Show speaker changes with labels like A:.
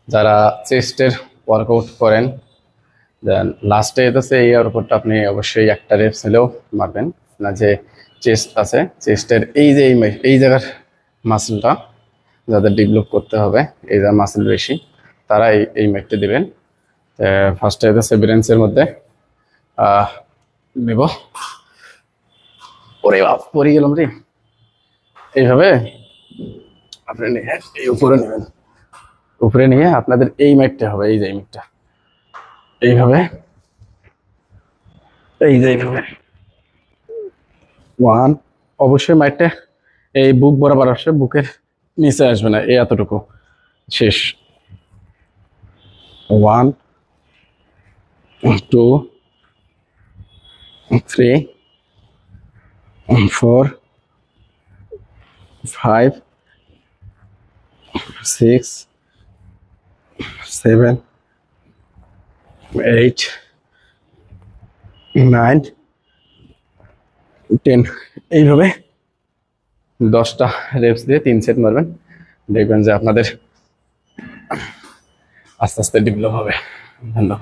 A: যারা চেস্টের ওয়ার্কআউট করেন, দেন লাস্টে হচ্ছে এই ওয়ার্কআউটটা আপনি অবশ্যই একটা রেপস হলেও মারবেন না। যে চেস্ট আছে, চেস্টের এই যে এই জায়গার মাসেলটা যাদের ডেভেলপ করতে হবে, এই জায়গার মাসেল বেশি, তারা এই ম্যাটটা দিবেন। ফার্স্টে হচ্ছে ব্রেঞ্চের মধ্যে নেব। ওরে বাপ, পরে গেলাম রে। এইভাবে আপনি এই উপরে নেবেন, উপরে নিয়ে আপনাদের এই ম্যাটটা হবে, এই যে এই ম্যাটটা এইভাবে, এই যে এইভাবে ওয়ান। অবশ্যই ম্যাটটা এই বুক বরাবর আসবে, বুকের নিচে আসবে না, এই এতটুকু শেষ। 1 2 3 4 5 6 7 8 9 10। এইভাবে 10টা রেপস দিয়ে 3 সেট মারবেন, দেখবেন যে আপনাদের আস্তে আস্তে ডেভেলপ হবে। ধন্যবাদ।